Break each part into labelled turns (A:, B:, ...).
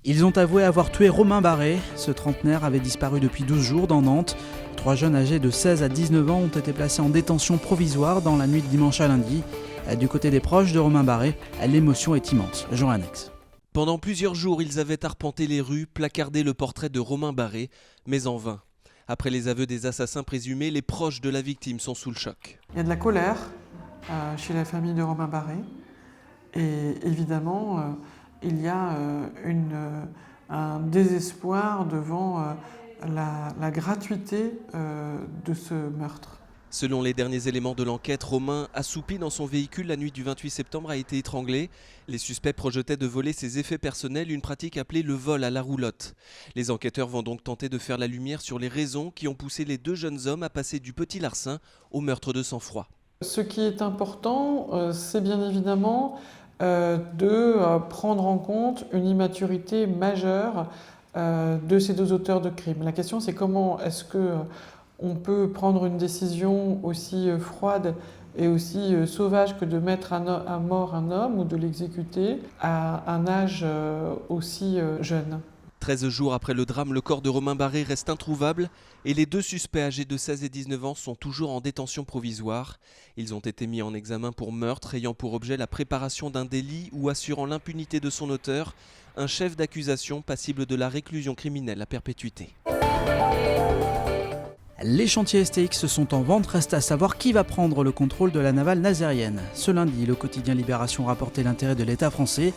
A: Ils ont avoué avoir tué Romain Barré. Ce trentenaire avait disparu depuis 12 jours dans Nantes. 3 jeunes âgés de 16 à 19 ans ont été placés en détention provisoire dans la nuit de dimanche à lundi. Du côté des proches de Romain Barré, l'émotion est immense. Jean Annex.
B: Pendant plusieurs jours, ils avaient arpenté les rues, placardé le portrait de Romain Barré, mais en vain. Après les aveux des assassins présumés, les proches de la victime sont sous le choc.
C: Il y a de la colère chez la famille de Romain Barré et évidemment il y a un désespoir devant la gratuité de ce meurtre.
B: Selon les derniers éléments de l'enquête, Romain, assoupi dans son véhicule la nuit du 28 septembre, a été étranglé. Les suspects projetaient de voler ses effets personnels, une pratique appelée le vol à la roulotte. Les enquêteurs vont donc tenter de faire la lumière sur les raisons qui ont poussé les 2 jeunes hommes à passer du petit larcin au meurtre de sang-froid.
C: Ce qui est important, c'est bien évidemment de prendre en compte une immaturité majeure de ces 2 auteurs de crimes. La question, c'est comment est-ce qu'on peut prendre une décision aussi froide et aussi sauvage que de mettre à mort un homme ou de l'exécuter à un âge aussi jeune.
B: 13 jours après le drame, le corps de Romain Barré reste introuvable et les 2 suspects âgés de 16 et 19 ans sont toujours en détention provisoire. Ils ont été mis en examen pour meurtre ayant pour objet la préparation d'un délit ou assurant l'impunité de son auteur, un chef d'accusation passible de la réclusion criminelle à perpétuité.
A: Les chantiers STX sont en vente, reste à savoir qui va prendre le contrôle de la navale nazairienne. Ce lundi, le quotidien Libération rapportait l'intérêt de l'État français,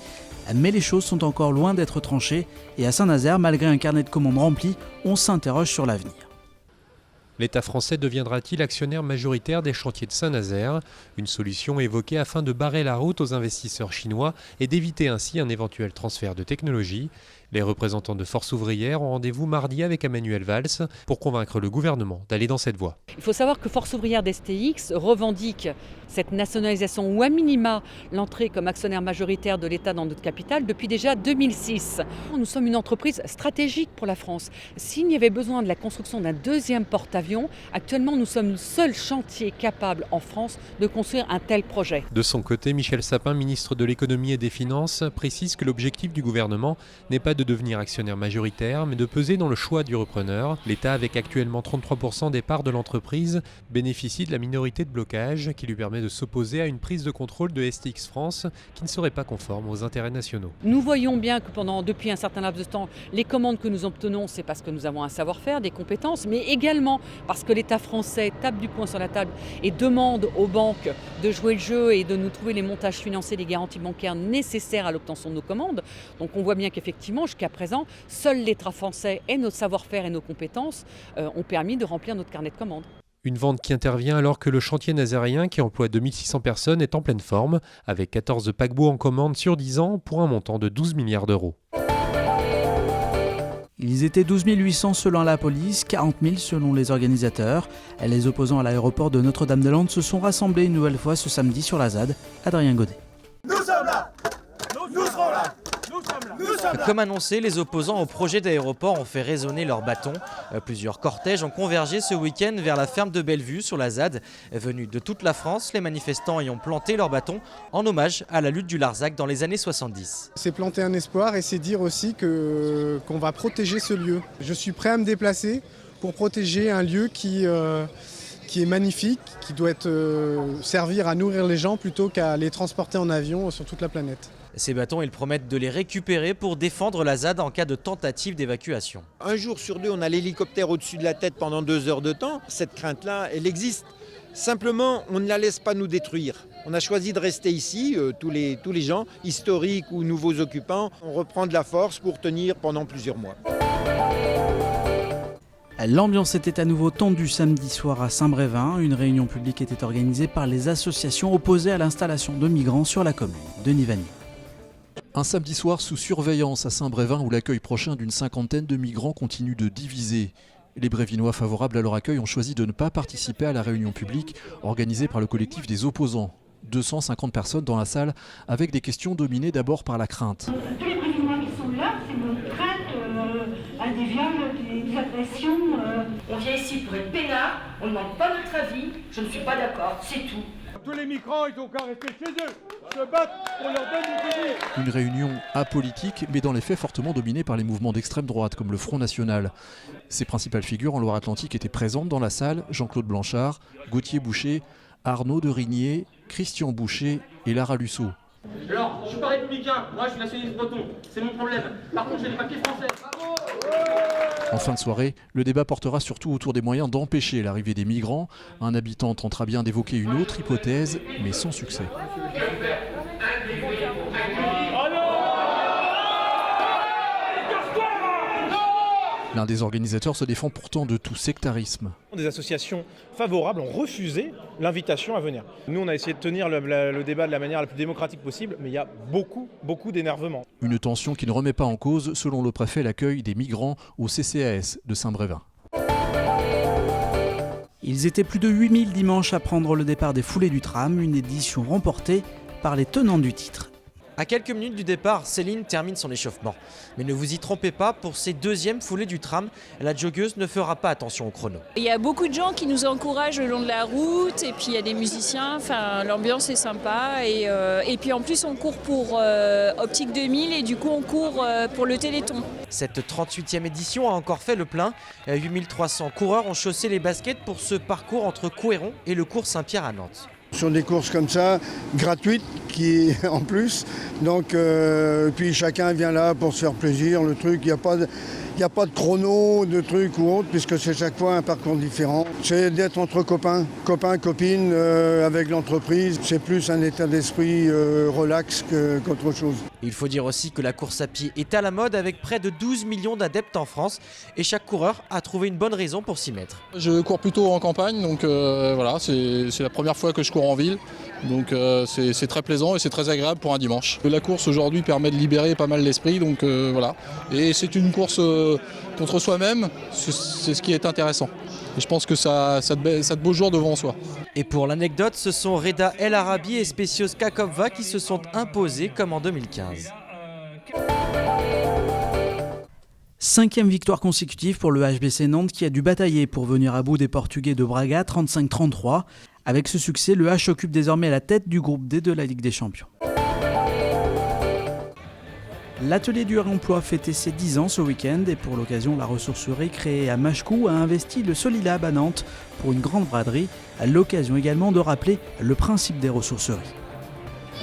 A: mais les choses sont encore loin d'être tranchées et à Saint-Nazaire, malgré un carnet de commandes rempli, on s'interroge sur l'avenir.
D: L'État français deviendra-t-il actionnaire majoritaire des chantiers de Saint-Nazaire? Une solution évoquée afin de barrer la route aux investisseurs chinois et d'éviter ainsi un éventuel transfert de technologie. Les représentants de Force ouvrière ont rendez-vous mardi avec Emmanuel Valls pour convaincre le gouvernement d'aller dans cette voie.
E: Il faut savoir que Force ouvrière d'STX revendique cette nationalisation ou à minima l'entrée comme actionnaire majoritaire de l'État dans notre capitale depuis déjà 2006. Nous sommes une entreprise stratégique pour la France. S'il y avait besoin de la construction d'un 2e porte-avions, actuellement nous sommes le seul chantier capable en France de construire un tel projet.
D: De son côté, Michel Sapin, ministre de l'économie et des finances, précise que l'objectif du gouvernement n'est pas de devenir actionnaire majoritaire, mais de peser dans le choix du repreneur. L'État, avec actuellement 33% des parts de l'entreprise, bénéficie de la minorité de blocage qui lui permet de s'opposer à une prise de contrôle de STX France qui ne serait pas conforme aux intérêts nationaux.
E: Nous voyons bien que depuis un certain laps de temps, les commandes que nous obtenons, c'est parce que nous avons un savoir-faire, des compétences, mais également parce que l'État français tape du poing sur la table et demande aux banques de jouer le jeu et de nous trouver les montages financiers, les garanties bancaires nécessaires à l'obtention de nos commandes. Donc on voit bien qu'effectivement, jusqu'à présent, seul l'État français et notre savoir-faire et nos compétences ont permis de remplir notre carnet de commandes.
D: Une vente qui intervient alors que le chantier nazarien, qui emploie 2600 personnes, est en pleine forme, avec 14 paquebots en commande sur 10 ans pour un montant de 12 milliards d'euros.
A: Ils étaient 12 800 selon la police, 40 000 selon les organisateurs. Les opposants à l'aéroport de Notre-Dame-des-Landes se sont rassemblés une nouvelle fois ce samedi sur la ZAD. Adrien Godet.
F: Nous sommes là. Nous serons là.
G: Comme annoncé, les opposants au projet d'aéroport ont fait résonner leurs bâtons. Plusieurs cortèges ont convergé ce week-end vers la ferme de Bellevue sur la ZAD. Venus de toute la France, les manifestants y ont planté leurs bâtons en hommage à la lutte du Larzac dans les années 70.
H: C'est planter un espoir et c'est dire aussi qu'on va protéger ce lieu. Je suis prêt à me déplacer pour protéger un lieu qui est magnifique, qui doit servir à nourrir les gens plutôt qu'à les transporter en avion sur toute la planète.
G: Ces bâtons, ils promettent de les récupérer pour défendre la ZAD en cas de tentative d'évacuation.
I: Un jour sur 2, on a l'hélicoptère au-dessus de la tête pendant 2 heures de temps. Cette crainte-là, elle existe. Simplement, on ne la laisse pas nous détruire. On a choisi de rester ici, tous les gens, historiques ou nouveaux occupants. On reprend de la force pour tenir pendant plusieurs mois.
A: L'ambiance était à nouveau tendue samedi soir à Saint-Brévin. Une réunion publique était organisée par les associations opposées à l'installation de migrants sur la commune. Denis Vanier.
J: Un samedi soir sous surveillance à Saint-Brévin où l'accueil prochain d'une 50aine de migrants continue de diviser. Les Brévinois favorables à leur accueil ont choisi de ne pas participer à la réunion publique organisée par le collectif des opposants. 250 personnes dans la salle avec des questions dominées d'abord par la crainte.
K: Tous les Brévinois qui sont là, c'est notre crainte à des viols, des agressions.
L: On vient ici pour être peinard, on ne demande pas notre avis, je ne suis pas d'accord, c'est tout.
F: Tous les migrants, ils ont qu'à rester chez eux, se battre pour leur donner du pays.
J: Une réunion apolitique, mais dans les faits fortement dominée par les mouvements d'extrême droite, comme le Front National. Ses principales figures en Loire-Atlantique étaient présentes dans la salle: Jean-Claude Blanchard, Gauthier Boucher, Arnaud de Rigné, Christian Boucher et Lara Lusso.
L: Alors, je suis pas républicain, moi je suis nationaliste breton, c'est mon problème. Par contre, j'ai des papiers français. Bravo.
J: En fin de soirée, le débat portera surtout autour des moyens d'empêcher l'arrivée des migrants. Un habitant tentera bien d'évoquer une autre hypothèse, mais sans succès. L'un des organisateurs se défend pourtant de tout sectarisme.
M: Des associations favorables ont refusé l'invitation à venir. Nous, on a essayé de tenir le débat de la manière la plus démocratique possible, mais il y a beaucoup d'énervement.
J: Une tension qui ne remet pas en cause, selon le préfet, l'accueil des migrants au CCAS de Saint-Brévin.
A: Ils étaient plus de 8000 dimanche à prendre le départ des foulées du tram, une édition remportée par les tenants du titre.
G: À quelques minutes du départ, Céline termine son échauffement. Mais ne vous y trompez pas, pour ces deuxièmes foulées du tram, la joggeuse ne fera pas attention au chrono.
N: Il y a beaucoup de gens qui nous encouragent le long de la route, et puis il y a des musiciens, enfin l'ambiance est sympa. Et puis en plus on court pour Optique 2000 et du coup on court pour le Téléthon.
G: Cette 38e édition a encore fait le plein. 8300 coureurs ont chaussé les baskets pour ce parcours entre Couëron et le cours Saint-Pierre à Nantes.
O: Sur des courses comme ça, gratuites qui en plus, donc puis chacun vient là pour se faire plaisir, le truc, il n'y a pas de chrono, de truc ou autre, puisque c'est chaque fois un parcours différent. C'est d'être entre copains, copines, avec l'entreprise, c'est plus un état d'esprit relax qu'autre chose.
G: Il faut dire aussi que la course à pied est à la mode avec près de 12 millions d'adeptes en France et chaque coureur a trouvé une bonne raison pour s'y mettre.
P: Je cours plutôt en campagne, donc voilà, c'est la première fois que je cours en ville, donc c'est très plaisant et c'est très agréable pour un dimanche. La course aujourd'hui permet de libérer pas mal l'esprit, donc voilà. Et c'est une course contre soi-même, c'est ce qui est intéressant. Et je pense que ça a de beaux jours devant soi.
G: Et pour l'anecdote, ce sont Reda El Arabi et Specios Kakobva qui se sont imposés comme en 2015.
A: 5e victoire consécutive pour le HBC Nantes qui a dû batailler pour venir à bout des Portugais de Braga 35-33. Avec ce succès, le H occupe désormais la tête du groupe D de la Ligue des Champions. L'atelier du réemploi fêtait ses 10 ans ce week-end et pour l'occasion, la ressourcerie créée à Machecou a investi le Solilab à Nantes pour une grande braderie, à l'occasion également de rappeler le principe des ressourceries.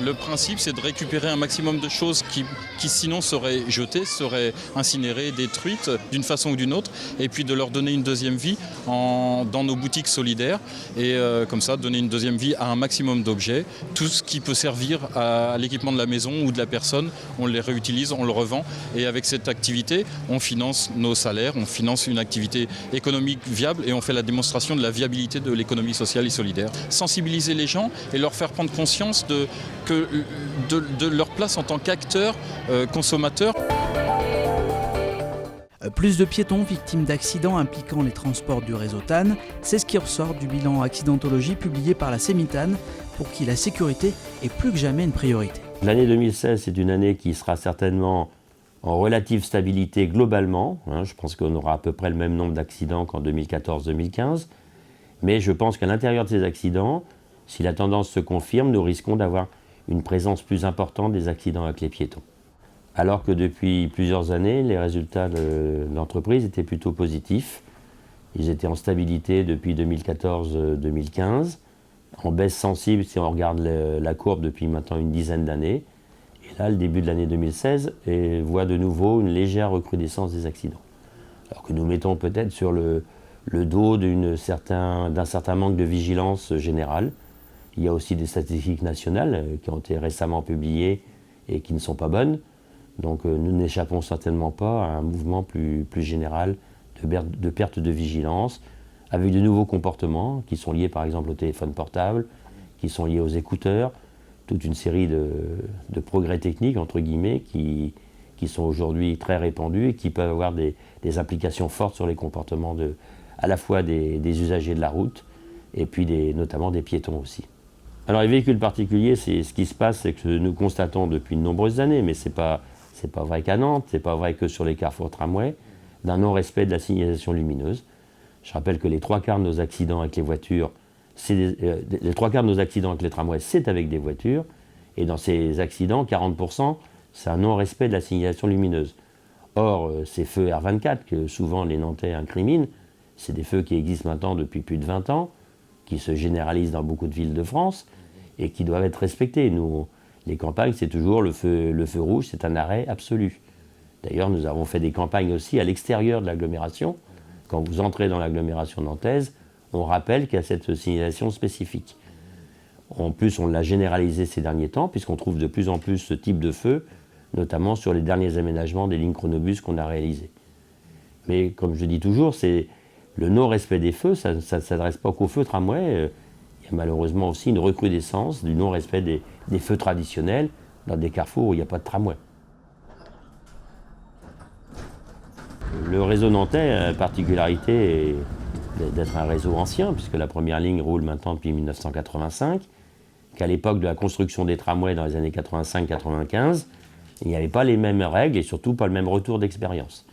Q: Le principe, c'est de récupérer un maximum de choses qui sinon seraient jetées, seraient incinérées, détruites d'une façon ou d'une autre, et puis de leur donner une deuxième vie dans nos boutiques solidaires, et comme ça donner une deuxième vie à un maximum d'objets. Tout ce qui peut servir à l'équipement de la maison ou de la personne, on les réutilise, on le revend, et avec cette activité, on finance nos salaires, on finance une activité économique viable, et on fait la démonstration de la viabilité de l'économie sociale et solidaire. Sensibiliser les gens et leur faire prendre conscience de leur place en tant qu'acteurs, consommateurs.
A: Plus de piétons victimes d'accidents impliquant les transports du réseau TAN, c'est ce qui ressort du bilan accidentologie publié par la CEMITAN, pour qui la sécurité est plus que jamais une priorité.
R: L'année 2016, c'est une année qui sera certainement en relative stabilité globalement. Je pense qu'on aura à peu près le même nombre d'accidents qu'en 2014-2015. Mais je pense qu'à l'intérieur de ces accidents, si la tendance se confirme, nous risquons d'avoir une présence plus importante des accidents avec les piétons. Alors que depuis plusieurs années, les résultats de l'entreprise étaient plutôt positifs. Ils étaient en stabilité depuis 2014-2015, en baisse sensible si on regarde la courbe depuis maintenant une dizaine d'années. Et là, le début de l'année 2016 voit de nouveau une légère recrudescence des accidents. Alors que nous mettons peut-être sur le dos d'un certain manque de vigilance générale. Il y a aussi des statistiques nationales qui ont été récemment publiées et qui ne sont pas bonnes. Donc nous n'échappons certainement pas à un mouvement plus général de perte de vigilance, avec de nouveaux comportements qui sont liés par exemple au téléphone portable, qui sont liés aux écouteurs, toute une série de progrès techniques, entre guillemets, qui sont aujourd'hui très répandus et qui peuvent avoir des implications fortes sur les comportements à la fois des usagers de la route et puis notamment des piétons aussi. Alors les véhicules particuliers, ce qui se passe, c'est que nous constatons depuis de nombreuses années, mais c'est pas vrai qu'à Nantes, c'est pas vrai que sur les carrefours tramway, d'un non-respect de la signalisation lumineuse. Je rappelle que les 3/4 de nos accidents avec les voitures les 3 quarts de nos accidents avec les tramways, c'est avec des voitures. Et dans ces accidents, 40%, c'est un non-respect de la signalisation lumineuse. Or, ces feux R24 que souvent les Nantais incriminent, c'est des feux qui existent maintenant depuis plus de 20 ans, qui se généralisent dans beaucoup de villes de France et qui doivent être respectés. Nous, les campagnes, c'est toujours le feu rouge, c'est un arrêt absolu. D'ailleurs, nous avons fait des campagnes aussi à l'extérieur de l'agglomération. Quand vous entrez dans l'agglomération nantaise, on rappelle qu'il y a cette signalisation spécifique. En plus, on l'a généralisé ces derniers temps, puisqu'on trouve de plus en plus ce type de feu, notamment sur les derniers aménagements des lignes chronobus qu'on a réalisés. Mais comme je dis toujours, c'est le non-respect des feux, ça ne s'adresse pas qu'aux feux tramway. Il y a malheureusement aussi une recrudescence du non-respect des feux traditionnels dans des carrefours où il n'y a pas de tramway. Le réseau nantais a la particularité d'être un réseau ancien, puisque la première ligne roule maintenant depuis 1985, qu'à l'époque de la construction des tramways dans les années 85-95, il n'y avait pas les mêmes règles et surtout pas le même retour d'expérience.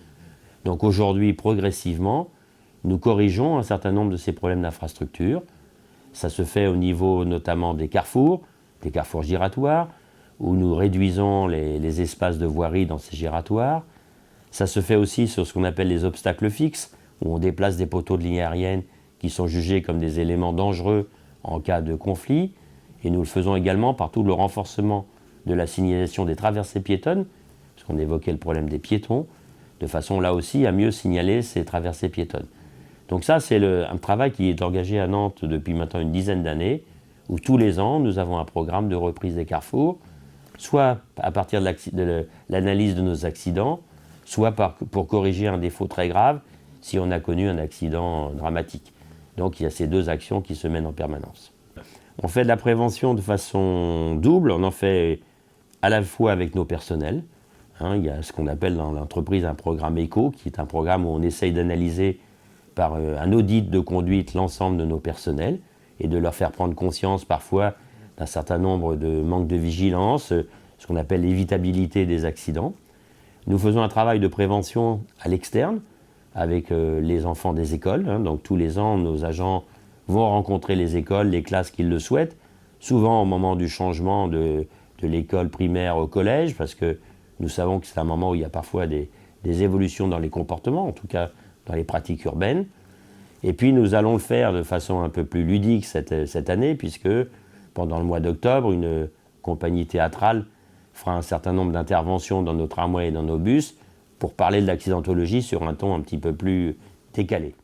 R: Donc aujourd'hui, progressivement, nous corrigeons un certain nombre de ces problèmes d'infrastructure. Ça se fait au niveau notamment des carrefours giratoires, où nous réduisons les espaces de voirie dans ces giratoires. Ça se fait aussi sur ce qu'on appelle les obstacles fixes, où on déplace des poteaux de ligne aérienne qui sont jugés comme des éléments dangereux en cas de conflit. Et nous le faisons également par tout le renforcement de la signalisation des traversées piétonnes, parce qu'on évoquait le problème des piétons, de façon là aussi à mieux signaler ces traversées piétonnes. Donc ça, c'est un travail qui est engagé à Nantes depuis maintenant une dizaine d'années, où tous les ans, nous avons un programme de reprise des carrefours, soit à partir de l'analyse de nos accidents, soit pour corriger un défaut très grave, si on a connu un accident dramatique. Donc il y a ces deux actions qui se mènent en permanence. On fait de la prévention de façon double, on en fait à la fois avec nos personnels. Il y a ce qu'on appelle dans l'entreprise un programme éco, qui est un programme où on essaye d'analyser par un audit de conduite l'ensemble de nos personnels et de leur faire prendre conscience parfois d'un certain nombre de manques de vigilance, ce qu'on appelle l'évitabilité des accidents. Nous faisons un travail de prévention à l'externe avec les enfants des écoles. Donc tous les ans, nos agents vont rencontrer les écoles, les classes qu'ils le souhaitent, souvent au moment du changement de l'école primaire au collège, parce que nous savons que c'est un moment où il y a parfois des évolutions dans les comportements, en tout cas dans les pratiques urbaines. Et puis nous allons le faire de façon un peu plus ludique cette année, puisque pendant le mois d'octobre, une compagnie théâtrale fera un certain nombre d'interventions dans nos tramways et dans nos bus pour parler de l'accidentologie sur un ton un petit peu plus décalé.